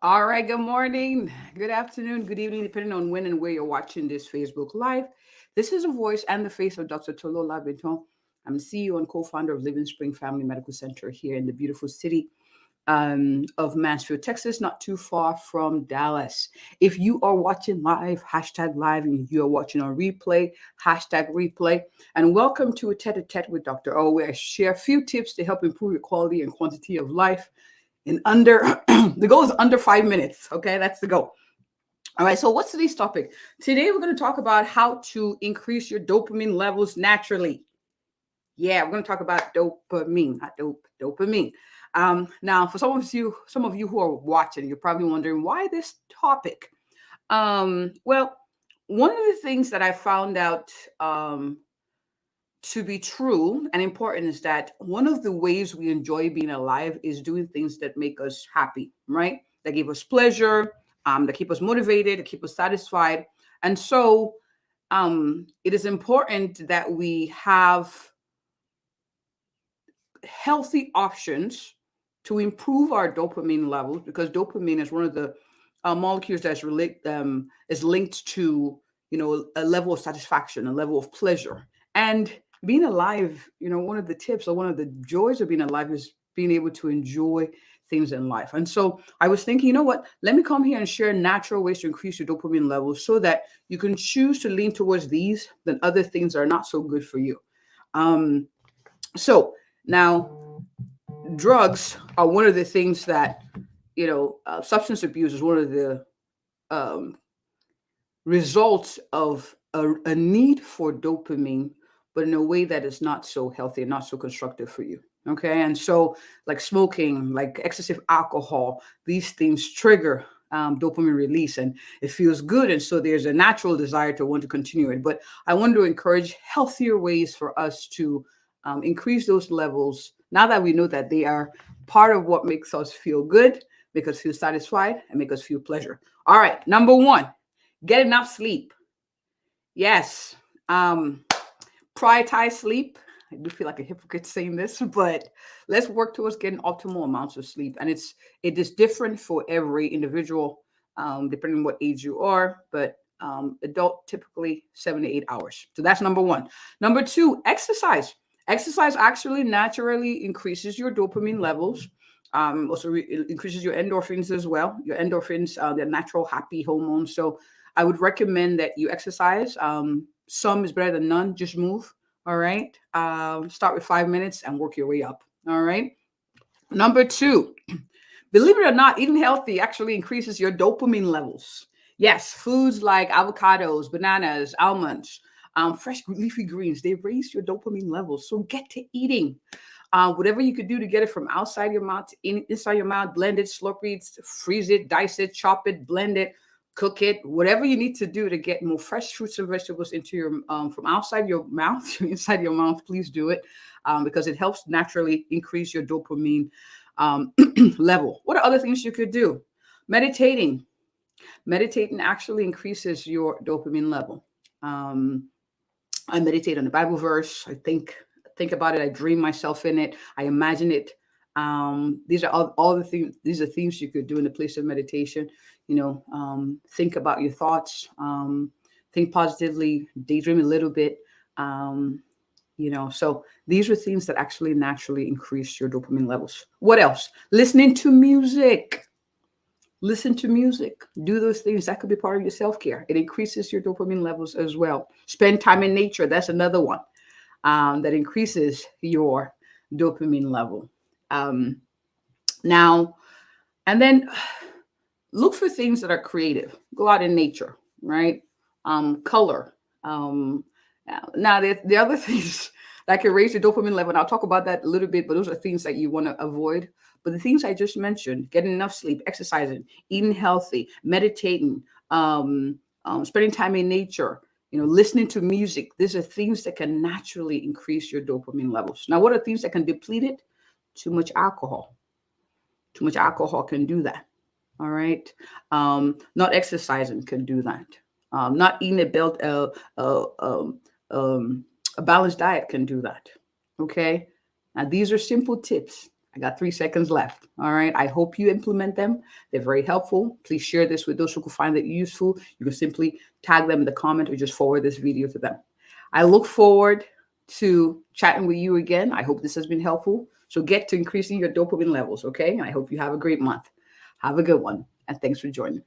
All right, good morning, good afternoon, good evening, depending on when and where you're watching this Facebook Live. This is a voice and the face of Dr. Olabintan. I'm the CEO and co-founder of Livingspring Family Medical Center here in the beautiful city of Mansfield, Texas, not too far from Dallas. If you are watching live, hashtag live, and if you are watching on replay, hashtag replay. And welcome to a Tete-a-tete with Dr. O, where I share a few tips to help improve your quality and quantity of life in under the goal is under 5 minutes. Okay, that's the goal. All right, so what's today's topic? Today we're going to talk about how to increase your dopamine levels naturally. Yeah, we're going to talk about dopamine, not dopamine. Now, for some of you who are watching, you're probably wondering why this topic. Well, one of the things that I found out to be true and important is that one of the ways we enjoy being alive is doing things that make us happy, right? That give us pleasure, that keep us motivated, that keep us satisfied. And so it is important that we have healthy options to improve our dopamine levels because dopamine is one of the molecules is linked to a level of satisfaction, a level of pleasure, and being alive. One of the tips or one of the joys of being alive is being able to enjoy things in life. And so I was thinking, you know what? Let me come here and share natural ways to increase your dopamine levels so that you can choose to lean towards these than other things that are not so good for you. Um, so now, drugs are one of the things that substance abuse is one of the um, results of a need for dopamine, but in a way that is not so healthy and not so constructive for you. Okay, and so like smoking, like excessive alcohol, these things trigger dopamine release, and it feels good, and so there's a natural desire to want to continue it. But I want to encourage healthier ways for us to increase those levels. Now that we know that they are part of what makes us feel good, make us feel satisfied, and make us feel pleasure. All right, number one, get enough sleep. Yes. Um, Prioritize sleep. I do feel like a hypocrite saying this, but let's work towards getting optimal amounts of sleep. And it is different for every individual, depending on what age you are. But adult typically 7 to 8 hours. So that's number one. Number two, exercise. Exercise actually naturally increases your dopamine levels. Also it increases your endorphins as well. Your endorphins, they're natural happy hormones. So I would recommend that you exercise. Some is better than none. Just move. All right. Start with 5 minutes and work your way up. All right. Number two, believe it or not, eating healthy actually increases your dopamine levels. Yes, foods like avocados, bananas, almonds, fresh leafy greens, they raise your dopamine levels. So get to eating. Whatever you could do to get it from outside your mouth to inside your mouth, blend it, slurp it, freeze it, dice it, chop it, blend it, cook it, whatever you need to do to get more fresh fruits and vegetables into your from outside your mouth to inside your mouth. Please do it because it helps naturally increase your dopamine level. What are other things you could do? Meditating. Meditating actually increases your dopamine level. Um, I meditate on the Bible verse. I think about it. I dream myself in it. I imagine it. These are all the things. These are things you could do in the place of meditation. Think about your thoughts. Think positively. Daydream a little bit. Um, so these are things that actually naturally increase your dopamine levels. What else? Listening to music. Listen to music. Do those things. That could be part of your self-care. It increases your dopamine levels as well. Spend time in nature. That's another one that increases your dopamine level. Um, now, and then look for things that are creative. Go out in nature, right? Color. Now, the other things that can raise your dopamine level, and I'll talk about that a little bit, but those are things that you want to avoid. But the things I just mentioned, getting enough sleep, exercising, eating healthy, meditating, spending time in nature, listening to music, these are things that can naturally increase your dopamine levels. Now, what are things that can deplete it? Too much alcohol. Too much alcohol can do that. All right. Not exercising can do that. Not eating a balanced diet can do that. Okay. Now, these are simple tips I got 3 seconds left. All right. I hope you implement them. They're very helpful. Please share this with those who can find it useful. You can simply tag them in the comment or just forward this video to them. I look forward to chatting with you again. I hope this has been helpful. So get to increasing your dopamine levels. Okay. And I hope you have a great month. Have a good one. And thanks for joining.